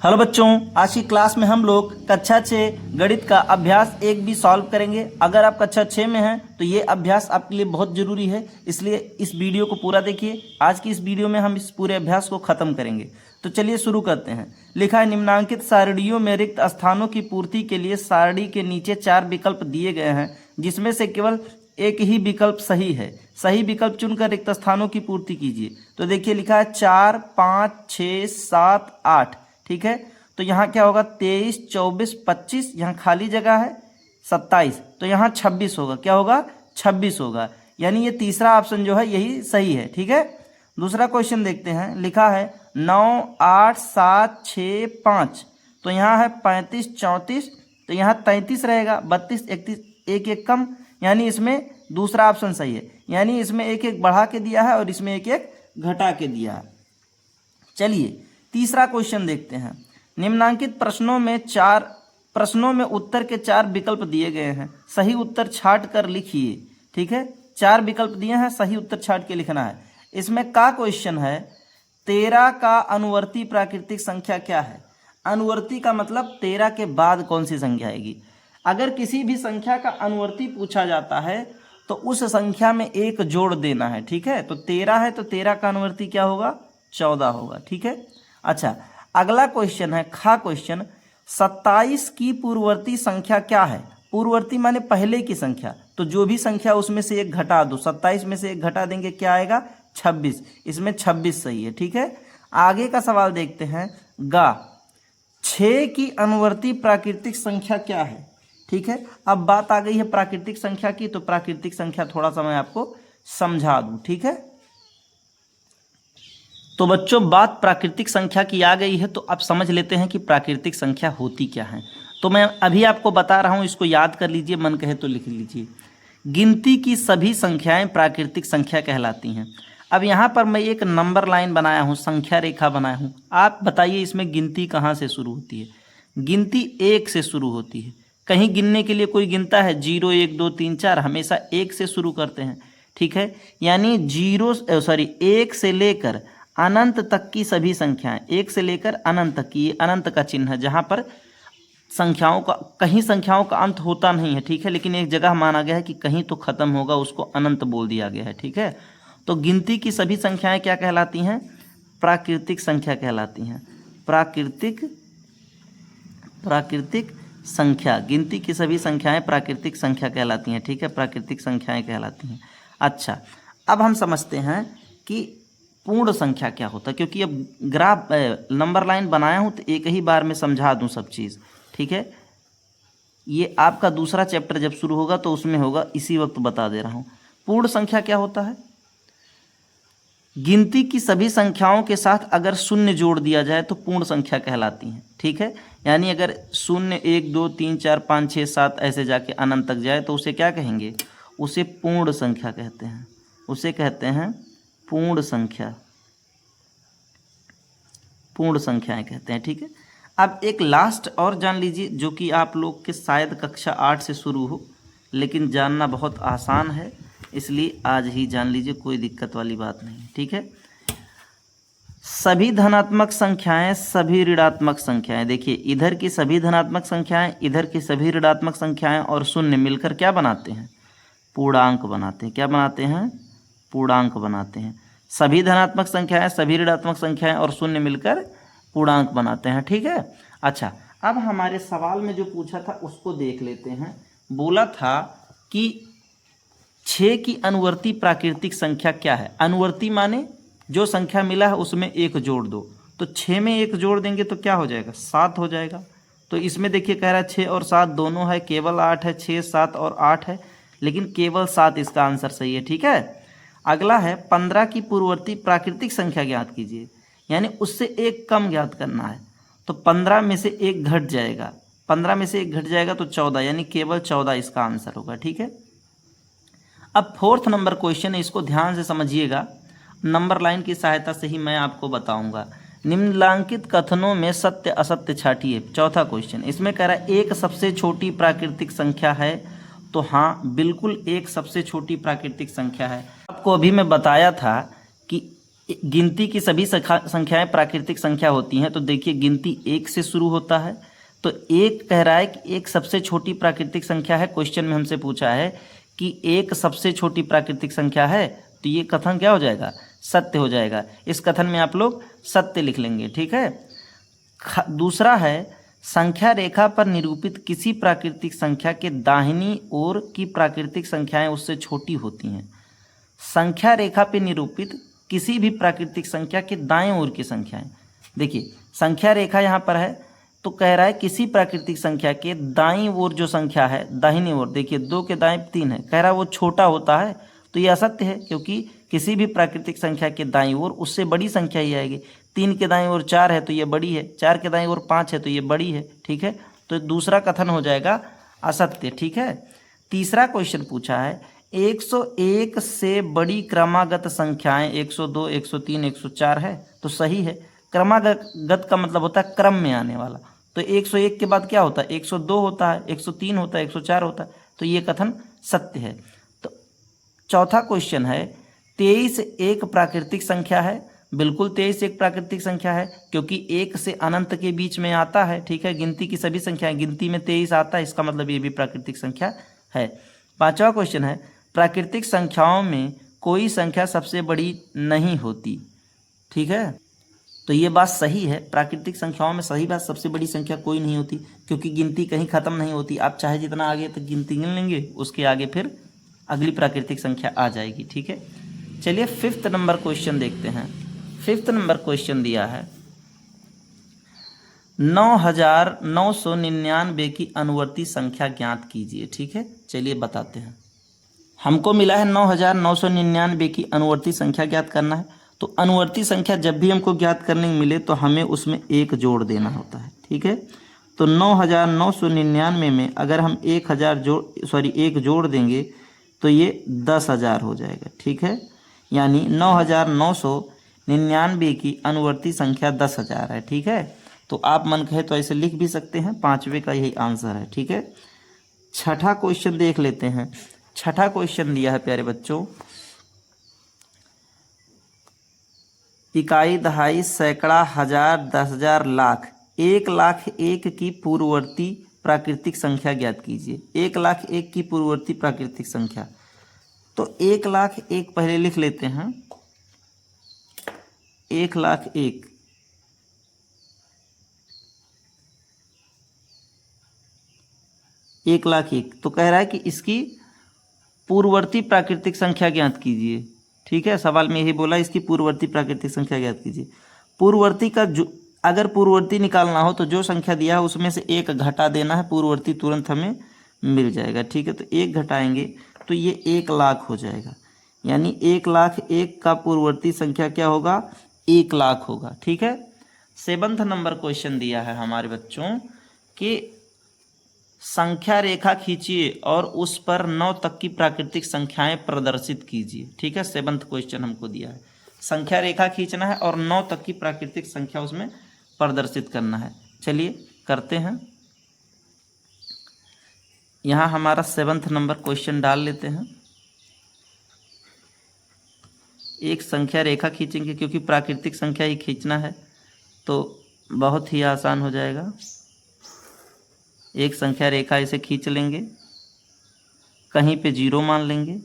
Hello बच्चों, आज की क्लास में हम लोग कक्षा 6 गणित का अभ्यास 1 भी सॉल्व करेंगे। अगर आप कक्षा 6 में हैं तो ये अभ्यास आपके लिए बहुत ज़रूरी है, इसलिए इस वीडियो को पूरा देखिए। आज की इस वीडियो में हम इस पूरे अभ्यास को ख़त्म करेंगे। तो चलिए शुरू करते हैं। लिखा है, निम्नांकित सारणियों में रिक्त स्थानों की पूर्ति के लिए सारणी के नीचे 4 विकल्प दिए गए हैं, जिसमें से केवल एक ही विकल्प सही है। सही विकल्प चुनकर रिक्त स्थानों की पूर्ति कीजिए। तो देखिए लिखा है 4, 5, 6, 7, 8। ठीक है, तो यहाँ क्या होगा 23, 24, 25, यहाँ खाली जगह है 27, तो यहाँ 26 होगा। क्या होगा 26 होगा, यानी ये तीसरा ऑप्शन जो है यही सही है। ठीक है, दूसरा क्वेश्चन देखते हैं। लिखा है 9, 8, 7, 6, 5, तो यहाँ है 35, 34, तो यहाँ 33 रहेगा। 32, 31, एक एक कम, यानी इसमें दूसरा ऑप्शन सही है। यानी इसमें एक एक बढ़ा के दिया है और इसमें एक एक घटा के दिया है। चलिए तीसरा क्वेश्चन देखते हैं। निम्नांकित प्रश्नों में उत्तर के 4 विकल्प दिए गए हैं, सही उत्तर छांट कर लिखिए। ठीक है, 4 विकल्प दिए हैं, सही उत्तर छांट के लिखना है। इसमें का क्वेश्चन है 13 का अनुवर्ती प्राकृतिक संख्या क्या है। अनुवर्ती का मतलब 13 के बाद कौन सी संख्या आएगी। अगर किसी भी संख्या का अनुवर्ती पूछा जाता है तो उस संख्या में एक जोड़ देना है। ठीक है, तो 13 है तो 13 का अनुवर्ती क्या होगा 14 होगा। ठीक है, अच्छा अगला क्वेश्चन है खा क्वेश्चन, 27 की पूर्ववर्ती संख्या क्या है। पूर्ववर्ती माने पहले की संख्या, तो जो भी संख्या उसमें से एक घटा दो। 27 में से एक घटा देंगे, क्या आएगा 26, इसमें 26 सही है। ठीक है, आगे का सवाल देखते हैं। गा 6 की अनुवर्ती प्राकृतिक संख्या क्या है। ठीक है, अब बात आ गई है प्राकृतिक संख्या की, तो प्राकृतिक संख्या थोड़ा सा मैं आपको समझा दूं। ठीक है, तो बच्चों बात प्राकृतिक संख्या की आ गई है, तो अब समझ लेते हैं कि प्राकृतिक संख्या होती क्या है। तो मैं अभी आपको बता रहा हूं, इसको याद कर लीजिए, मन कहे तो लिख लीजिए। गिनती की सभी संख्याएं प्राकृतिक संख्या कहलाती हैं। अब यहाँ पर मैं एक नंबर लाइन बनाया हूँ, संख्या रेखा बनाया हूँ। आप बताइए इसमें गिनती कहाँ से शुरू होती है। गिनती 1 से शुरू होती है। कहीं गिनने के लिए कोई गिनता है 0, 1, 2, 3, 4, हमेशा 1 से शुरू करते हैं। ठीक है, यानी 1 से लेकर अनंत तक की सभी संख्याएं, 1 से लेकर अनंत तक की, ये अनंत का चिन्ह है, जहां पर संख्याओं का कहीं संख्याओं का अंत होता नहीं है। ठीक है, लेकिन एक जगह माना गया है कि कहीं तो खत्म होगा, उसको अनंत बोल दिया गया है। ठीक है, तो गिनती की सभी संख्याएं क्या कहलाती हैं, प्राकृतिक संख्या कहलाती हैं। प्राकृतिक संख्या, गिनती की सभी संख्याएं प्राकृतिक संख्या कहलाती हैं। ठीक है, प्राकृतिक संख्याएं कहलाती हैं। अच्छा, अब हम समझते हैं कि पूर्ण संख्या क्या होता है, क्योंकि अब ग्राफ नंबर लाइन बनाया हूं तो एक ही बार में समझा दूं सब चीज़। ठीक है, ये आपका दूसरा चैप्टर जब शुरू होगा तो उसमें होगा, इसी वक्त बता दे रहा हूं। पूर्ण संख्या क्या होता है, गिनती की सभी संख्याओं के साथ अगर शून्य जोड़ दिया जाए तो पूर्ण संख्या कहलाती हैं। ठीक है, यानी अगर 0, 1, 2, 3, 4, 5, 6, 7 ऐसे जाके अनंत तक जाए तो उसे क्या कहेंगे, उसे पूर्ण संख्या कहते हैं। उसे कहते हैं पूर्ण संख्या, पूर्ण संख्याएं कहते हैं। ठीक है, अब एक लास्ट और जान लीजिए, जो कि आप लोग के शायद कक्षा 8 से शुरू हो, लेकिन जानना बहुत आसान है, इसलिए आज ही जान लीजिए, कोई दिक्कत वाली बात नहीं। ठीक है, सभी धनात्मक संख्याएं, सभी ऋणात्मक संख्याएं, देखिए इधर की सभी धनात्मक संख्याएं, इधर की सभी ऋणात्मक संख्याएं और शून्य मिलकर क्या बनाते हैं, पूर्णांक बनाते हैं। क्या बनाते हैं, पूर्णांक बनाते हैं। सभी धनात्मक संख्याएं, सभी ऋणात्मक संख्याएं और शून्य मिलकर पूर्णांक बनाते हैं। ठीक है, अच्छा अब हमारे सवाल में जो पूछा था उसको देख लेते हैं। बोला था कि 6 की अनुवर्ती प्राकृतिक संख्या क्या है। अनुवर्ती माने जो संख्या मिला है उसमें एक जोड़ दो, तो 6 में एक जोड़ देंगे तो क्या हो जाएगा, 7 हो जाएगा। तो इसमें देखिए कह रहा है 6 और 7 दोनों है, केवल 8 है। 6, 7 और 8 है, लेकिन केवल 7 इसका आंसर सही है। ठीक है, अगला है 15 की पूर्ववर्ती प्राकृतिक संख्या ज्ञात कीजिए, यानी उससे एक कम ज्ञात करना है। तो 15 में से एक घट जाएगा, 15 में से एक घट जाएगा तो 14, यानी केवल 14 इसका आंसर होगा। ठीक है, अब 4th नंबर क्वेश्चन है, इसको ध्यान से समझिएगा, नंबर लाइन की सहायता से ही मैं आपको बताऊंगा। निम्नलिखित कथनों में सत्य असत्य छांटिए। चौथा क्वेश्चन, इसमें कह रहा है एक सबसे छोटी प्राकृतिक संख्या है, तो हाँ बिल्कुल एक सबसे छोटी प्राकृतिक संख्या है। आपको अभी मैं बताया था कि गिनती की सभी संख्याएं प्राकृतिक संख्या होती हैं। तो देखिए गिनती 1 से शुरू होता है, तो एक कह रहा है कि एक सबसे छोटी प्राकृतिक संख्या है। क्वेश्चन में हमसे पूछा है कि एक सबसे छोटी प्राकृतिक संख्या है, तो ये कथन क्या हो जाएगा? सत्य हो जाएगा। इस कथन में आप लोग सत्य लिख लेंगे, ठीक है। दूसरा है, संख्या रेखा पर निरूपित किसी प्राकृतिक संख्या के दाहिनी ओर की प्राकृतिक संख्याएं उससे छोटी होती हैं। संख्या रेखा पर निरूपित किसी भी प्राकृतिक संख्या के दाएं ओर की संख्याएं, देखिए संख्या रेखा यहाँ पर है, तो कह रहा है किसी प्राकृतिक संख्या के दाईं ओर जो संख्या है, दाहिनी ओर, देखिए 2 के दाएं 3 है, कह रहा है वो छोटा होता है। तो ये असत्य है, क्योंकि किसी भी प्राकृतिक संख्या के दाईं ओर उससे बड़ी संख्या ही आएगी। 3 के दाईं ओर 4 है तो ये बड़ी है, 4 के दाईं ओर 5 है तो ये बड़ी है, ठीक है। तो दूसरा कथन हो जाएगा असत्य, ठीक है। तीसरा क्वेश्चन पूछा है, 101 से बड़ी क्रमागत संख्याएं 102, 103, 104 है, तो सही है। क्रमागत का मतलब होता है क्रम में आने वाला, तो 101 के बाद क्या होता है? 102 होता है, 103 होता है, 104 होता है, तो ये कथन सत्य है। तो चौथा क्वेश्चन है, 23 एक प्राकृतिक संख्या है। बिल्कुल 23 एक प्राकृतिक संख्या है, क्योंकि 1 से अनंत के बीच में आता है, ठीक है। गिनती की सभी संख्याएं, गिनती में 23 आता है, इसका मतलब ये भी प्राकृतिक संख्या है। पांचवा क्वेश्चन है, प्राकृतिक संख्याओं में कोई संख्या सबसे बड़ी नहीं होती, ठीक है। तो ये बात सही है, प्राकृतिक संख्याओं में सही बात, सबसे बड़ी संख्या कोई नहीं होती, क्योंकि गिनती कहीं ख़त्म नहीं होती। आप चाहे जितना आगे तक गिनती गिन लेंगे, उसके आगे फिर अगली प्राकृतिक संख्या आ जाएगी, ठीक है। चलिए 5th नंबर क्वेश्चन देखते हैं। 5th नंबर क्वेश्चन दिया है, 9999 की अनुवर्ती संख्या ज्ञात कीजिए, ठीक है। चलिए बताते हैं। हमको मिला है 9999 की अनुवर्ती संख्या ज्ञात करना है। तो अनुवर्ती संख्या जब भी हमको ज्ञात करने मिले तो हमें उसमें 1 जोड़ देना होता है, ठीक है। तो 9999 में अगर हम 1 जोड़ देंगे तो ये 10,000 हो जाएगा, ठीक है। यानी 9999 की अनुवर्ती संख्या 10,000 है, ठीक है। तो आप मन कहे तो ऐसे लिख भी सकते हैं, 5वें का यही आंसर है, ठीक है। छठा क्वेश्चन देख लेते हैं। छठा क्वेश्चन दिया है प्यारे बच्चों, इकाई, दहाई, सैकड़ा, हजार, 10,000, लाख, 1,01,000 की पूर्ववर्ती प्राकृतिक संख्या ज्ञात कीजिए। 1,01,000 की पूर्ववर्ती प्राकृतिक संख्या, तो 1,01,000 पहले लिख लेते हैं। 1,01,000 1,01,000 तो कह रहा है कि इसकी पूर्ववर्ती प्राकृतिक संख्या ज्ञात कीजिए, ठीक है। सवाल में यही बोला, इसकी पूर्ववर्ती प्राकृतिक संख्या ज्ञात कीजिए। पूर्ववर्ती का जो अगर पूर्ववर्ती निकालना हो तो जो संख्या दिया है उसमें से 1 घटा देना है, पूर्ववर्ती तुरंत हमें मिल जाएगा, ठीक है। तो 1 घटाएंगे तो ये 1,00,000 हो जाएगा। यानी 1,01,000 का पूर्ववर्ती संख्या क्या होगा? 1,00,000 होगा, ठीक है। 7th नंबर क्वेश्चन दिया है हमारे बच्चों कि संख्या रेखा खींचिए और उस पर 9 तक की प्राकृतिक संख्याएं प्रदर्शित कीजिए, ठीक है। 7th क्वेश्चन हमको दिया है, संख्या रेखा खींचना है और 9 तक की प्राकृतिक संख्या उसमें प्रदर्शित करना है। चलिए करते हैं। यहाँ हमारा 7th नंबर क्वेश्चन डाल लेते हैं। एक संख्या रेखा खींचेंगे, क्योंकि प्राकृतिक संख्या ही खींचना है तो बहुत ही आसान हो जाएगा। एक संख्या रेखा इसे खींच लेंगे, कहीं पे 0 मान लेंगे,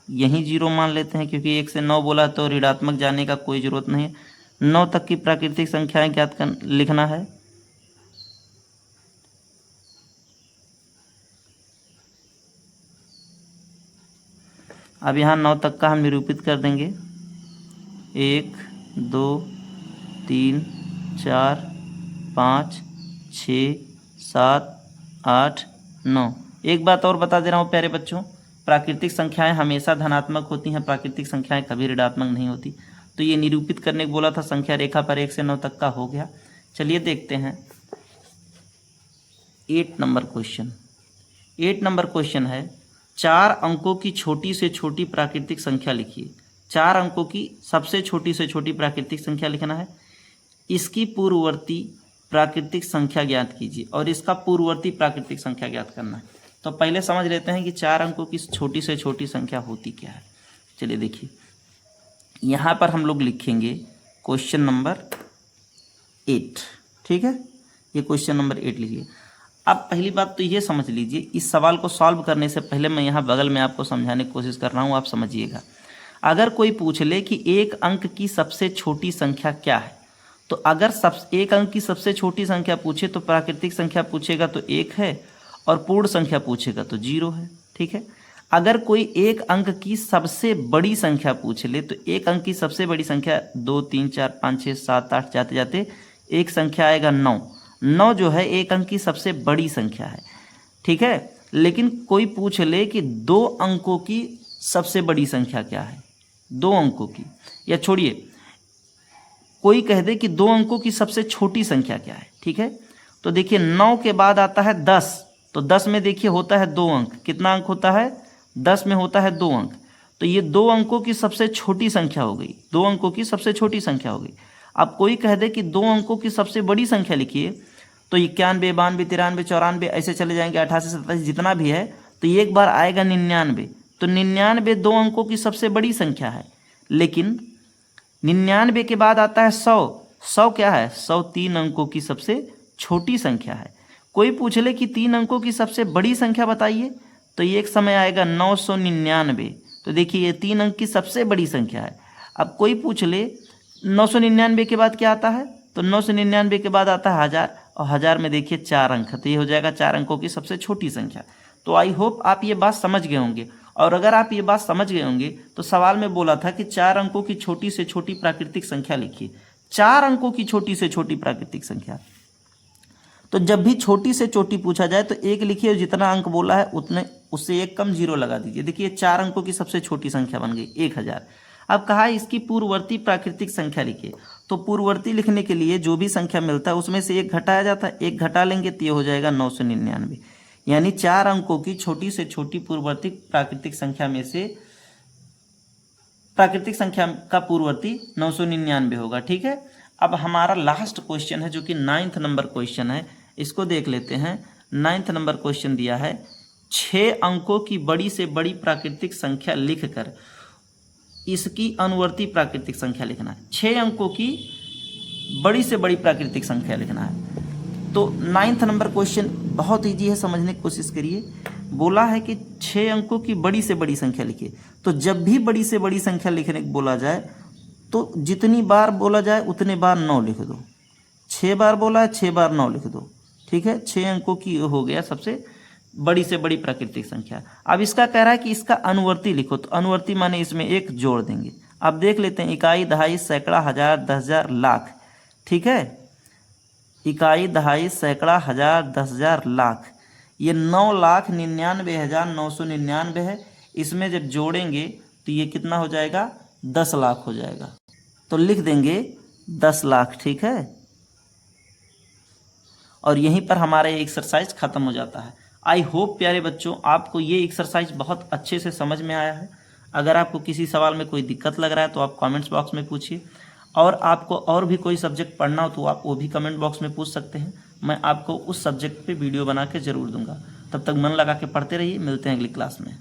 यहीं 0 मान लेते हैं, क्योंकि 1 से 9 बोला तो ऋणात्मक जाने का कोई ज़रूरत नहीं है। 9 तक की प्राकृतिक संख्याएं ज्ञात कर लिखना है। अब यहाँ 9 तक का हम निरूपित कर देंगे। 1 2 3 4 5 6 7 8 9। एक बात और बता दे रहा हूँ प्यारे बच्चों, प्राकृतिक संख्याएं हमेशा धनात्मक होती हैं, प्राकृतिक संख्याएं कभी ऋणात्मक नहीं होती। तो ये निरूपित करने को बोला था, संख्या रेखा पर 1 से 9 तक का हो गया। चलिए देखते हैं 8 नंबर क्वेश्चन। 8 नंबर क्वेश्चन है, 4 अंकों की छोटी से छोटी प्राकृतिक संख्या लिखिए। 4 अंकों की सबसे छोटी से छोटी प्राकृतिक संख्या लिखना है, इसकी पूर्ववर्ती प्राकृतिक संख्या ज्ञात कीजिए और इसका पूर्ववर्ती प्राकृतिक संख्या ज्ञात करना है। तो पहले समझ लेते हैं कि 4 अंकों की छोटी से छोटी संख्या होती क्या है। चलिए देखिए, यहाँ पर हम लोग लिखेंगे क्वेश्चन नंबर 8, ठीक है। ये क्वेश्चन नंबर 8 लिखिए। अब पहली बात तो ये समझ लीजिए, इस सवाल को सॉल्व करने से पहले मैं यहाँ बगल में आपको समझाने की कोशिश कर रहा हूँ, आप समझिएगा। अगर कोई पूछ ले कि एक अंक की सबसे छोटी संख्या क्या है, तो अगर एक अंक की सबसे छोटी संख्या पूछे तो प्राकृतिक संख्या पूछेगा तो 1 है, और पूर्ण संख्या पूछेगा तो 0 है, ठीक है। अगर कोई एक अंक की सबसे बड़ी संख्या पूछ ले तो एक अंक की सबसे बड़ी संख्या 2 3 4 5 6 7 8 जाते जाते एक संख्या आएगा 9। 9 जो है एक अंक की सबसे बड़ी संख्या है, ठीक है। लेकिन कोई पूछ ले कि 2 अंकों की सबसे बड़ी संख्या क्या है, 2 अंकों की, या छोड़िए कोई कह दे कि 2 अंकों की सबसे छोटी संख्या क्या है, ठीक है। तो देखिए 9 के बाद आता है 10, तो 10 में देखिए होता है 2 अंक। कितना अंक होता है? 10 में होता है 2 अंक। तो ये 2 अंकों की सबसे छोटी संख्या हो गई, 2 अंकों की सबसे छोटी संख्या हो गई। अब कोई कह दे कि 2 अंकों की सबसे बड़ी संख्या लिखिए, तो 91 92 93 94 ऐसे चले जाएंगे, 88 87 जितना भी है, तो एक बार आएगा 99। तो 99 2 अंकों की सबसे बड़ी संख्या है। लेकिन 99 के बाद आता है 100। 100 क्या है? 100 3 अंकों की सबसे छोटी संख्या है। कोई पूछ ले कि 3 अंकों की सबसे बड़ी संख्या बताइए, तो ये एक समय आएगा 999। तो देखिए ये 3 अंक की सबसे बड़ी संख्या है। अब कोई पूछ ले 999 के बाद क्या आता है, तो 999 के बाद आता है 1000, और 1000 में देखिए 4 अंक है, तो ये हो जाएगा 4 अंकों की सबसे छोटी संख्या। तो आई होप आप ये बात समझ गए होंगे। और अगर आप ये बात समझ गए होंगे तो सवाल में बोला था कि 4 अंकों की छोटी से छोटी प्राकृतिक संख्या लिखिए। 4 अंकों की छोटी से छोटी प्राकृतिक संख्या, तो जब भी छोटी से छोटी पूछा जाए तो 1 लिखिए, और जितना अंक बोला है उतने उससे 1 कम 0 लगा दीजिए। देखिए 4 अंकों की सबसे छोटी संख्या बन गई 1000। अब कहा इसकी पूर्ववर्ती प्राकृतिक संख्या लिखिए। तो पूर्ववर्ती लिखने के लिए जो भी संख्या मिलता है उसमें से 1 घटाया जाता है, 1 घटा लेंगे तो ये हो जाएगा 999। यानी 4 अंकों की छोटी से छोटी पूर्ववर्ती प्राकृतिक संख्या में से प्राकृतिक संख्या का पूर्ववर्ती 999 होगा, ठीक है। अब हमारा लास्ट क्वेश्चन है जो कि 9th नंबर क्वेश्चन है, इसको देख लेते हैं। 9th नंबर क्वेश्चन दिया है 6 अंकों की बड़ी से बड़ी प्राकृतिक संख्या लिखकर इसकी अनुवर्ती प्राकृतिक संख्या लिखना है। 6 अंकों की बड़ी से बड़ी प्राकृतिक संख्या लिखना है। तो 9th नंबर क्वेश्चन बहुत ईजी है, समझने की कोशिश करिए। बोला है कि 6 अंकों की बड़ी से बड़ी संख्या लिखिए। तो जब भी बड़ी से बड़ी संख्या लिखने को बोला जाए तो जितनी बार बोला जाए उतने बार 9 लिख दो। 6 बार बोला है 6 बार 9 लिख दो, ठीक है। 6 अंकों की हो गया सबसे बड़ी से बड़ी प्राकृतिक संख्या। अब इसका कह रहा है कि इसका अनुवर्ती लिखो, तो अनुवर्ती माने इसमें 1 जोड़ देंगे। अब देख लेते हैं, इकाई दहाई सैकड़ा हजार 10,000 लाख, ठीक है। इकाई दहाई सैकड़ा हजार 10,000 लाख, ये 9,99,999 है। इसमें जब जोड़ेंगे तो ये कितना हो जाएगा? 10 लाख हो जाएगा। तो लिख देंगे 10 लाख, ठीक है। और यहीं पर हमारा ये एक्सरसाइज खत्म हो जाता है। आई होप प्यारे बच्चों आपको ये एक्सरसाइज बहुत अच्छे से समझ में आया है। अगर आपको किसी सवाल में कोई दिक्कत लग रहा है तो आप कमेंट्स बॉक्स में पूछिए, और आपको और भी कोई सब्जेक्ट पढ़ना हो तो आप वो भी कमेंट बॉक्स में पूछ सकते हैं। मैं आपको उस सब्जेक्ट पे वीडियो बना के ज़रूर दूंगा। तब तक मन लगा के पढ़ते रहिए। मिलते हैं अगली क्लास में।